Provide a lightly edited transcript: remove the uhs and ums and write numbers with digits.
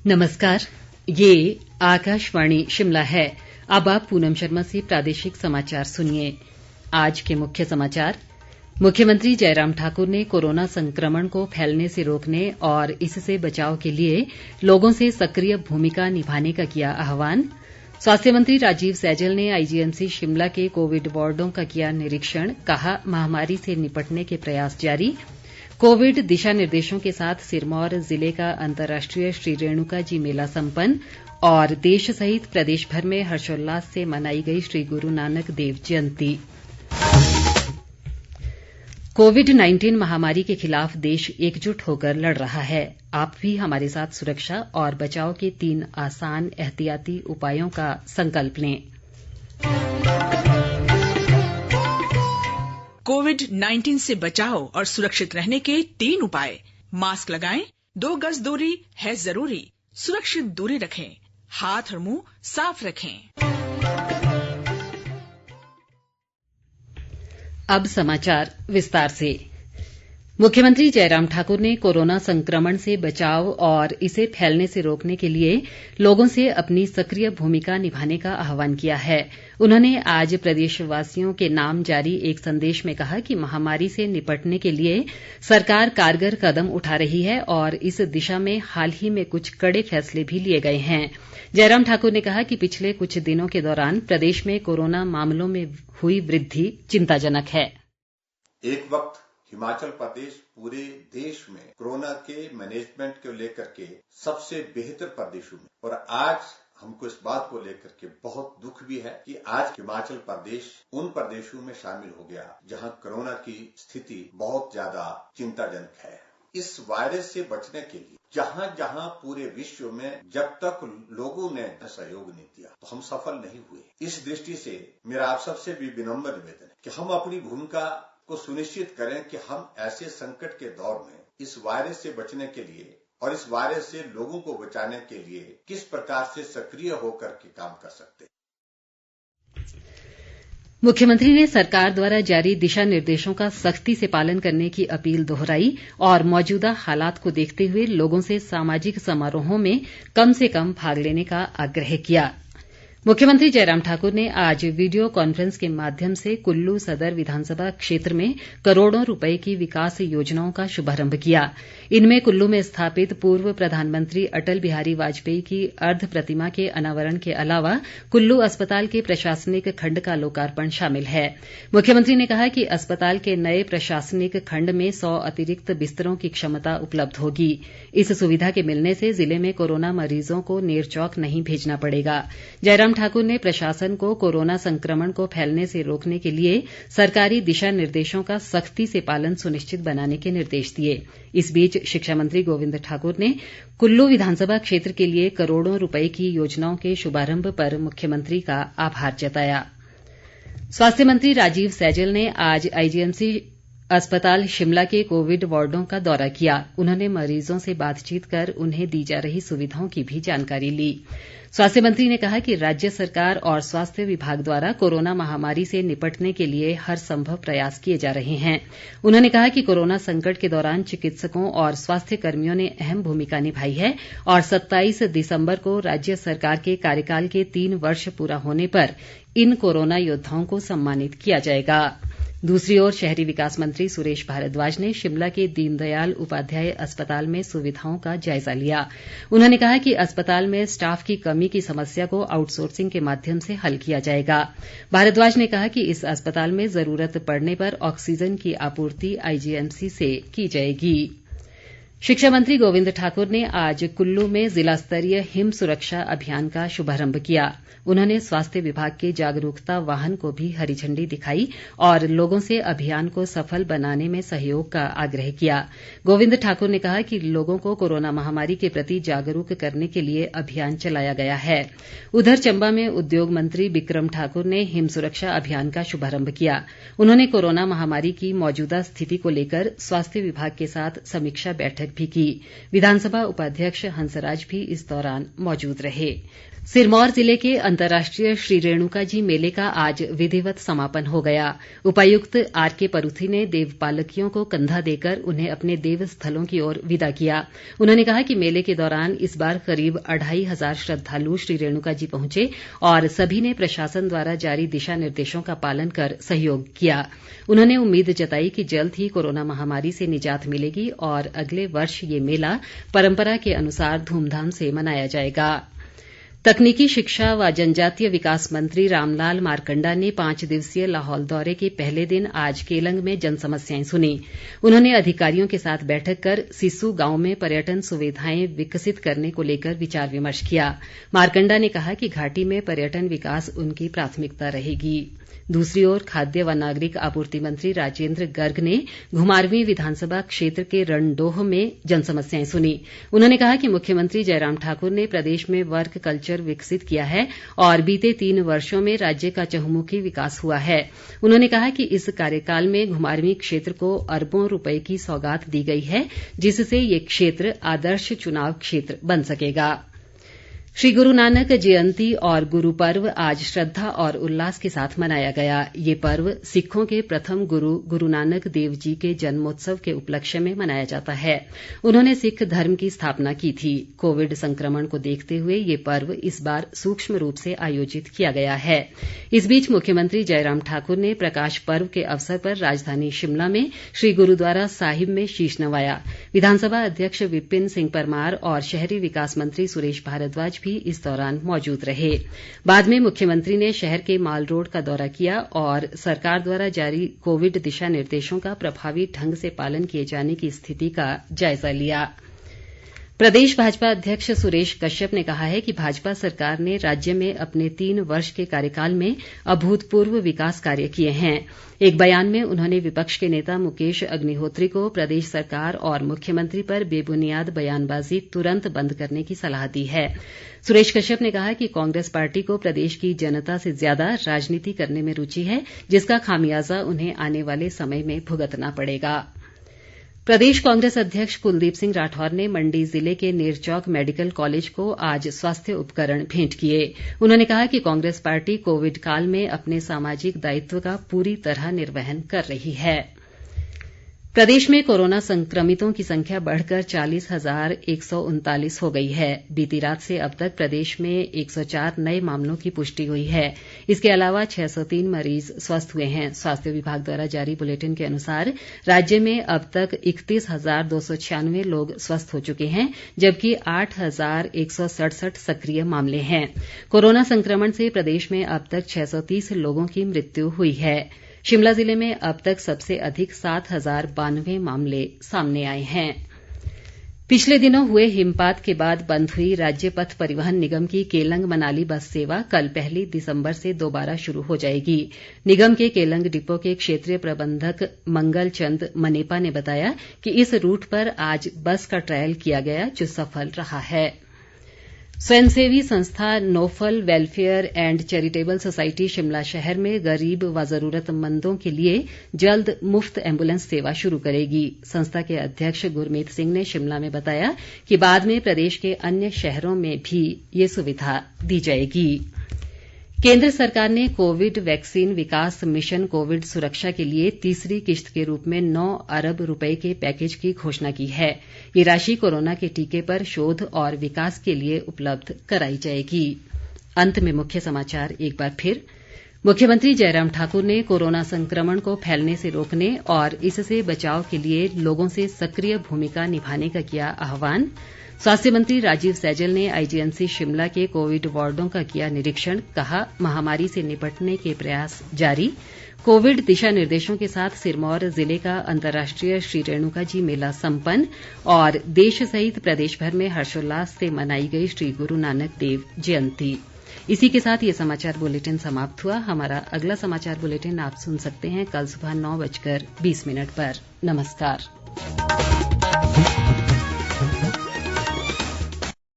नमस्कार, ये आकाशवाणी शिमला है। अब आप पूनम शर्मा से प्रादेशिक समाचार सुनिए। आज के मुख्य समाचार। मुख्यमंत्री जयराम ठाकुर ने कोरोना संक्रमण को फैलने से रोकने और इससे बचाव के लिए लोगों से सक्रिय भूमिका निभाने का किया आह्वान। स्वास्थ्य मंत्री राजीव सैजल ने आईजीएमसी शिमला के कोविड वार्डों का किया निरीक्षण। कहा, महामारी से निपटने के प्रयास जारी। कोविड दिशा निर्देशों के साथ सिरमौर जिले का अंतर्राष्ट्रीय श्री रेणुका जी मेला संपन्न। और देश सहित प्रदेश भर में हर्षोल्लास से मनाई गई श्री गुरु नानक देव जयंती। कोविड-19 महामारी के खिलाफ देश एकजुट होकर लड़ रहा है। आप भी हमारे साथ सुरक्षा और बचाव के 3 आसान एहतियाती उपायों का संकल्प लें। कोविड-19 से बचाव और सुरक्षित रहने के 3 उपाय। मास्क लगाएं, 2 गज दूरी है जरूरी, सुरक्षित दूरी रखें, हाथ और मुंह साफ रखें। अब समाचार विस्तार से। मुख्यमंत्री जयराम ठाकुर ने कोरोना संक्रमण से बचाव और इसे फैलने से रोकने के लिए लोगों से अपनी सक्रिय भूमिका निभाने का आह्वान किया है। उन्होंने आज प्रदेशवासियों के नाम जारी एक संदेश में कहा कि महामारी से निपटने के लिए सरकार कारगर कदम उठा रही है और इस दिशा में हाल ही में कुछ कड़े फैसले भी लिए गए हैं। जयराम ठाकुर ने कहा कि पिछले कुछ दिनों के दौरान प्रदेश में कोरोना मामलों में हुई वृद्धि चिंताजनक है। एक वक्त हिमाचल प्रदेश पूरे देश में कोरोना के मैनेजमेंट को लेकर के सबसे बेहतर प्रदेशों में, और आज हमको इस बात को लेकर के बहुत दुख भी है कि आज हिमाचल प्रदेश उन प्रदेशों में शामिल हो गया जहां कोरोना की स्थिति बहुत ज्यादा चिंताजनक है। इस वायरस से बचने के लिए जहां जहां पूरे विश्व में जब तक लोगों ने सहयोग नहीं दिया तो हम सफल नहीं हुए। इस दृष्टि से मेरा आप सबसे भी विनम्र निवेदन है कि हम अपनी भूमिका को सुनिश्चित करें कि हम ऐसे संकट के दौर में इस वायरस से बचने के लिए और इस वायरस से लोगों को बचाने के लिए किस प्रकार से सक्रिय होकर के काम कर सकते हैं। मुख्यमंत्री ने सरकार द्वारा जारी दिशा निर्देशों का सख्ती से पालन करने की अपील दोहराई और मौजूदा हालात को देखते हुए लोगों से सामाजिक समारोहों में कम से कम भाग लेने का आग्रह किया। मुख्यमंत्री जयराम ठाकुर ने आज वीडियो कॉन्फ्रेंस के माध्यम से कुल्लू सदर विधानसभा क्षेत्र में करोड़ों रुपए की विकास योजनाओं का शुभारंभ किया। इनमें कुल्लू में स्थापित पूर्व प्रधानमंत्री अटल बिहारी वाजपेयी की अर्ध प्रतिमा के अनावरण के अलावा कुल्लू अस्पताल के प्रशासनिक खंड का लोकार्पण शामिल है। मुख्यमंत्री ने कहा कि अस्पताल के नए प्रशासनिक खंड में 100 अतिरिक्त बिस्तरों की क्षमता उपलब्ध होगी। इस सुविधा के मिलने से जिले में कोरोना मरीजों को नेरचौक नहीं भेजना पड़ेगा। जयराम ठाकुर ने प्रशासन को कोरोना संक्रमण को फैलने से रोकने के लिए सरकारी दिशा निर्देशों का सख्ती से पालन सुनिश्चित बनाने के निर्देश दिए। इस बीच शिक्षा मंत्री गोविंद ठाकुर ने कुल्लू विधानसभा क्षेत्र के लिए करोड़ों रुपए की योजनाओं के शुभारंभ पर मुख्यमंत्री का आभार जताया। स्वास्थ्य मंत्री राजीव सैजल ने आज आईजीएमसी अस्पताल शिमला के कोविड वार्डों का दौरा किया। उन्होंने मरीजों से बातचीत कर उन्हें दी जा रही सुविधाओं की भी जानकारी ली। स्वास्थ्य मंत्री ने कहा कि राज्य सरकार और स्वास्थ्य विभाग द्वारा कोरोना महामारी से निपटने के लिए हर संभव प्रयास किए जा रहे हैं। उन्होंने कहा कि कोरोना संकट के दौरान चिकित्सकों और स्वास्थ्य कर्मियों ने अहम भूमिका निभाई है और 27 दिसंबर को राज्य सरकार के कार्यकाल के 3 वर्ष पूरा होने पर इन कोरोना योद्धाओं को सम्मानित किया जाएगा। दूसरी ओर शहरी विकास मंत्री सुरेश भारद्वाज ने शिमला के दीनदयाल उपाध्याय अस्पताल में सुविधाओं का जायजा लिया। उन्होंने कहा कि अस्पताल में स्टाफ की कमी की समस्या को आउटसोर्सिंग के माध्यम से हल किया जाएगा। भारद्वाज ने कहा कि इस अस्पताल में जरूरत पड़ने पर ऑक्सीजन की आपूर्ति आईजीएमसी से की जाएगी। शिक्षा मंत्री गोविंद ठाकुर ने आज कुल्लू में जिला स्तरीय हिम सुरक्षा अभियान का शुभारंभ किया। उन्होंने स्वास्थ्य विभाग के जागरूकता वाहन को भी हरी झंडी दिखाई और लोगों से अभियान को सफल बनाने में सहयोग का आग्रह किया। गोविंद ठाकुर ने कहा कि लोगों को कोरोना महामारी के प्रति जागरूक करने के लिए अभियान चलाया गया है। उधर चंबा में उद्योग मंत्री बिक्रम ठाकुर ने हिम सुरक्षा अभियान का शुभारंभ किया। उन्होंने कोरोना महामारी की मौजूदा स्थिति को लेकर स्वास्थ्य विभाग के साथ समीक्षा बैठक बैठक भी की। विधानसभा उपाध्यक्ष हंसराज भी इस दौरान मौजूद रहे। सिरमौर जिले के अंतर्राष्ट्रीय श्री रेणुका जी मेले का आज विधिवत समापन हो गया। उपायुक्त आरके परूथी ने देव पालकियों को कंधा देकर उन्हें अपने देव स्थलों की ओर विदा किया। उन्होंने कहा कि मेले के दौरान इस बार करीब 2500 श्रद्धालु श्री रेणुका जी पहुंचे और सभी ने प्रशासन द्वारा जारी दिशा निर्देशों का पालन कर सहयोग किया। उन्होंने उम्मीद जताई कि जल्द ही कोरोना महामारी से निजात मिलेगी और अगले वर्ष ये मेला परंपरा के अनुसार धूमधाम से मनाया जाएगा। तकनीकी शिक्षा व जनजातीय विकास मंत्री रामलाल मारकंडा ने 5 दिवसीय लाहौल दौरे के पहले दिन आज केलंग में जनसमस्याएं सुनी। उन्होंने अधिकारियों के साथ बैठक कर सिस्सू गांव में पर्यटन सुविधाएं विकसित करने को लेकर विचार विमर्श किया। मारकंडा ने कहा कि घाटी में पर्यटन विकास उनकी प्राथमिकता रहेगी। दूसरी ओर खाद्य व नागरिक आपूर्ति मंत्री राजेंद्र गर्ग ने घुमारवीं विधानसभा क्षेत्र के रंडोह में जनसमस्याएं सुनी। उन्होंने कहा कि मुख्यमंत्री जयराम ठाकुर ने प्रदेश में वर्क कल्चर विकसित किया है और बीते 3 वर्षों में राज्य का चहुमुखी विकास हुआ है। उन्होंने कहा कि इस कार्यकाल में घुमारवीं क्षेत्र को अरबों रुपए की सौगात दी गई है, जिससे ये क्षेत्र आदर्श चुनाव क्षेत्र बन सकेगा। श्री गुरु नानक जयंती और गुरु पर्व आज श्रद्धा और उल्लास के साथ मनाया गया। ये पर्व सिखों के प्रथम गुरु गुरु नानक देव जी के जन्मोत्सव के उपलक्ष्य में मनाया जाता है। उन्होंने सिख धर्म की स्थापना की थी। कोविड संक्रमण को देखते हुए ये पर्व इस बार सूक्ष्म रूप से आयोजित किया गया है। इस बीच मुख्यमंत्री जयराम ठाकुर ने प्रकाश पर्व के अवसर पर राजधानी शिमला में श्री गुरुद्वारा साहिब में शीश नवाया। विधानसभा अध्यक्ष विपिन सिंह परमार और शहरी विकास मंत्री सुरेश भारद्वाज भी इस दौरान मौजूद रहे। बाद में मुख्यमंत्री ने शहर के माल रोड का दौरा किया और सरकार द्वारा जारी कोविड दिशा निर्देशों का प्रभावी ढंग से पालन किए जाने की स्थिति का जायजा लिया। प्रदेश भाजपा अध्यक्ष सुरेश कश्यप ने कहा है कि भाजपा सरकार ने राज्य में अपने 3 वर्ष के कार्यकाल में अभूतपूर्व विकास कार्य किए हैं। एक बयान में उन्होंने विपक्ष के नेता मुकेश अग्निहोत्री को प्रदेश सरकार और मुख्यमंत्री पर बेबुनियाद बयानबाजी तुरंत बंद करने की सलाह दी है। सुरेश कश्यप ने कहा कि कांग्रेस पार्टी को प्रदेश की जनता से ज्यादा राजनीति करने में रुचि है, जिसका खामियाजा उन्हें आने वाले समय में भुगतना पड़ेगा। प्रदेश कांग्रेस अध्यक्ष कुलदीप सिंह राठौर ने मंडी जिले के नेरचौक मेडिकल कॉलेज को आज स्वास्थ्य उपकरण भेंट किए। उन्होंने कहा कि कांग्रेस पार्टी कोविड काल में अपने सामाजिक दायित्व का पूरी तरह निर्वहन कर रही है। प्रदेश में कोरोना संक्रमितों की संख्या बढ़कर 40,139 हो गई है। बीती रात से अब तक प्रदेश में 104 नए मामलों की पुष्टि हुई है। इसके अलावा 603 मरीज स्वस्थ हुए हैं। स्वास्थ्य विभाग द्वारा जारी बुलेटिन के अनुसार राज्य में अब तक 31,296 लोग स्वस्थ हो चुके हैं, जबकि 8,167 सक्रिय मामले हैं। कोरोना संक्रमण से प्रदेश में अब तक 630 लोगों की मृत्यु हुई है। शिमला जिले में अब तक सबसे अधिक 7,092 मामले सामने आए हैं। पिछले दिनों हुए हिमपात के बाद बंद हुई राज्य पथ परिवहन निगम की केलंग मनाली बस सेवा कल 1 दिसंबर से दोबारा शुरू हो जाएगी। निगम के केलंग डिपो के क्षेत्रीय प्रबंधक मंगल चंद मनेपा ने बताया कि इस रूट पर आज बस का ट्रायल किया गया, जो सफल रहा है। स्वयंसेवी संस्था Nofal welfare and charitable society Shimla शहर में गरीब व जरूरतमंदों के लिए जल्द मुफ्त एम्बुलेंस सेवा शुरू करेगी। संस्था के अध्यक्ष गुरमीत सिंह ने शिमला में बताया कि बाद में प्रदेश के अन्य शहरों में भी ये सुविधा दी जाएगी। केंद्र सरकार ने कोविड वैक्सीन विकास मिशन कोविड सुरक्षा के लिए तीसरी किश्त के रूप में 9 अरब रुपए के पैकेज की घोषणा की है। ये राशि कोरोना के टीके पर शोध और विकास के लिए उपलब्ध कराई जाएगी। अंत में मुख्य समाचार एक बार फिर। मुख्यमंत्री जयराम ठाकुर ने कोरोना संक्रमण को फैलने से रोकने और इससे बचाव के लिए लोगों से सक्रिय भूमिका निभाने का किया आह्वान। स्वास्थ्य मंत्री राजीव सैजल ने आईजीएमसी शिमला के कोविड वार्डों का किया निरीक्षण। कहा, महामारी से निपटने के प्रयास जारी। कोविड दिशा निर्देशों के साथ सिरमौर जिले का अंतर्राष्ट्रीय श्री रेणुका जी मेला संपन्न। और देश सहित प्रदेश भर में हर्षोल्लास से मनाई गई श्री गुरु नानक देव जयंती। इसी के साथ ये समाचार बुलेटिन समाप्त हुआ। हमारा अगला समाचार बुलेटिन आप सुन सकते हैं कल सुबह 9:20 पर। नमस्कार।